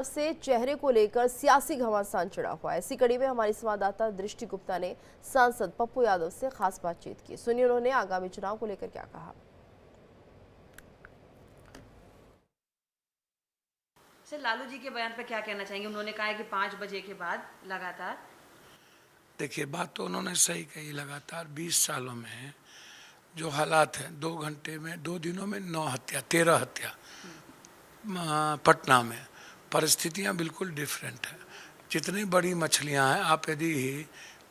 से चेहरे को लेकर सियासी घमासान चढ़ा हुआ है। इसी कड़ी में हमारी संवाददाता दृष्टि गुप्ता ने सांसद पप्पू यादव से खास बातचीत की। सुनिए उन्होंने आगामी चुनाव को लेकर क्या कहा। सर, लालू जी के बयान पर क्या कहना चाहेंगे? उन्होंने कहा है कि 5 बजे के बाद लगातार। देखिए, बात तो उन्होंने सही कही। लगातार 20 सालों में जो हालात हैं, 2 घंटे में 2 दिनों में 9 हत्या, 13 हत्या पटना में, परिस्थितियां बिल्कुल डिफरेंट है। जितनी बड़ी मछलियां हैं, आप यदि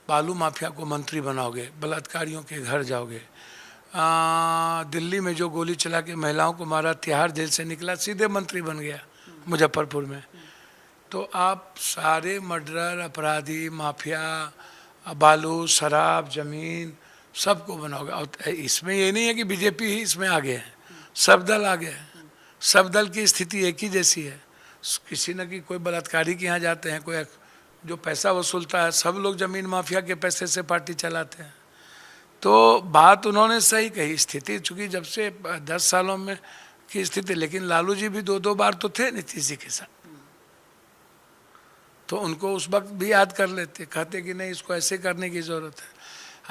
बालू माफिया को मंत्री बनाओगे, बलात्कारियों के घर जाओगे, दिल्ली में जो गोली चला के महिलाओं को मारा, तिहाड़ जेल से निकला, सीधे मंत्री बन गया मुजफ्फरपुर में। तो आप सारे मर्डरर, अपराधी, माफिया, बालू, शराब, जमीन सबको बनाओगे। और इसमें ये नहीं है कि बीजेपी ही इसमें आगे है, सब दल आगे हैं। सब दल की स्थिति एक ही जैसी है। किसी न कि कोई बलात्कारी के यहाँ जाते हैं, कोई जो पैसा वसूलता है, सब लोग जमीन माफिया के पैसे से पार्टी चलाते हैं। तो बात उन्होंने सही कही। स्थिति चूँकि जब से 10 सालों में की स्थिति, लेकिन लालू जी भी 2-2 बार तो थे नीतीश जी के साथ, तो उनको उस वक्त भी याद कर लेते, कहते कि नहीं, इसको ऐसे करने की ज़रूरत है।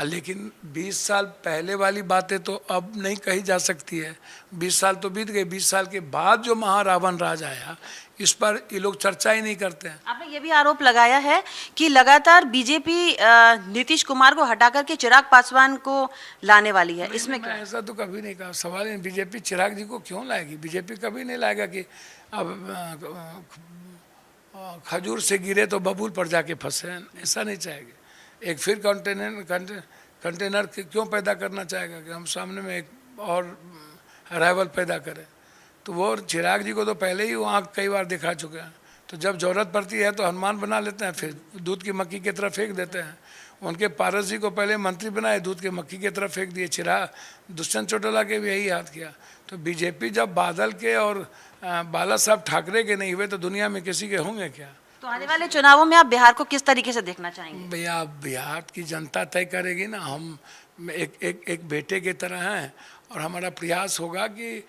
लेकिन 20 साल पहले वाली बातें तो अब नहीं कही जा सकती है। 20 साल तो बीत गए। 20 साल के बाद जो महारावण राज आया, इस पर ये लोग चर्चा ही नहीं करते हैं। आपने ये भी आरोप लगाया है कि लगातार बीजेपी नीतीश कुमार को हटा करके चिराग पासवान को लाने वाली है। इसमें क्या? ऐसा तो कभी नहीं कहा। सवाल है बीजेपी चिराग जी को क्यों लाएगी? बीजेपी कभी नहीं लाएगा कि अब खजूर से गिरे तो बबूल पर जाके फंसे। ऐसा नहीं चाहेगी। एक फिर कंटेनर क्यों पैदा करना चाहेगा कि हम सामने में एक और अराइवल पैदा करें? तो वो चिराग जी को तो पहले ही वहाँ कई बार दिखा चुके हैं। तो जब ज़रूरत पड़ती है तो हनुमान बना लेते हैं, फिर दूध की मक्खी की तरफ फेंक देते हैं। उनके पारस जी को पहले मंत्री बनाए, दूध की मक्खी की तरफ फेंक दिए। चिराग दुष्यंत चौटाला के भी यही हाथ किया। तो बीजेपी जब बादल के और बाला साहब ठाकरे के नहीं हुए तो दुनिया में किसी के होंगे क्या? तो आने वाले चुनावों में आप बिहार को किस तरीके से देखना चाहेंगे? भैया, बिहार की जनता तय करेगी ना। हम एक बेटे की तरह हैं और हमारा प्रयास होगा कि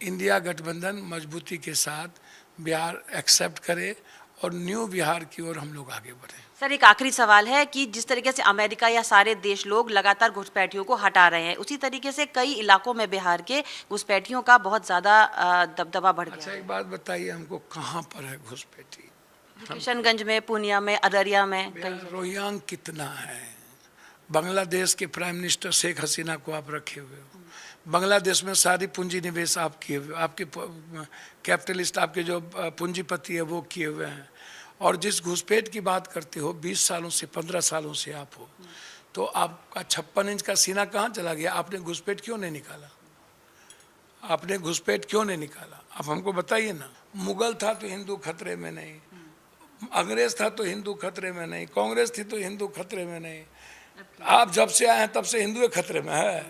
इंडिया गठबंधन मजबूती के साथ बिहार एक्सेप्ट करे और न्यू बिहार की ओर हम लोग आगे बढ़े। सर, एक आखिरी सवाल है कि जिस तरीके से अमेरिका या सारे देश लोग लगातार घुसपैठियों को हटा रहे हैं, उसी तरीके से कई इलाकों में बिहार के घुसपैठियों का बहुत ज़्यादा दबदबा बढ़ गया। अच्छा, एक बात बताइए हमको, कहाँ पर है घुसपैठी? किशनगंज में, पूर्णिया में, अररिया में। रोहतांग कितना है? बांग्लादेश के प्राइम मिनिस्टर शेख हसीना को आप रखे हुए हो। बांग्लादेश में सारी पूंजी निवेश आप किए हुए, आपके कैपिटलिस्ट, आपके जो पूंजीपति है वो किए हुए हैं। और जिस घुसपैठ की बात करते हो, 20 सालों से 15 सालों से आप हो, तो आपका 56 इंच का सीना कहाँ चला गया? आपने घुसपैठ क्यों नहीं निकाला? आपने घुसपैठ क्यों नहीं निकाला? आप हमको बताइए ना। मुगल था तो हिंदू खतरे में नहीं, अंग्रेज था तो हिंदू खतरे में नहीं, कांग्रेस थी तो हिंदू खतरे में नहीं। आप जब से आए हैं तब से हिंदू खतरे में है।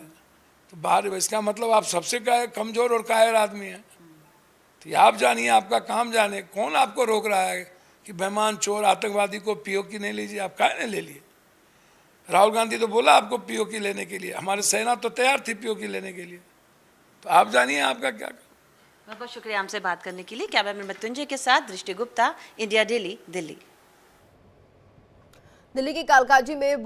तो बाहर इसका मतलब आप सबसे कमजोर और कायर आदमी हैं। तो आप जानिए, आपका काम जाने। कौन आपको रोक रहा है कि बेईमान, चोर, आतंकवादी को पीओकी नहीं लीजिए? आप काहे नहीं ले लिए? राहुल गांधी तो बोला आपको पीओकी लेने के लिए, हमारी सेना तो तैयार थी पीओकी लेने के लिए। तो आप जानिए आपका क्या। बहुत बहुत शुक्रिया हमसे बात करने के लिए। कैमरामैन मृत्युंजय के साथ दृष्टि गुप्ता, इंडिया डेली, दिल्ली। दिल्ली की कालकाजी में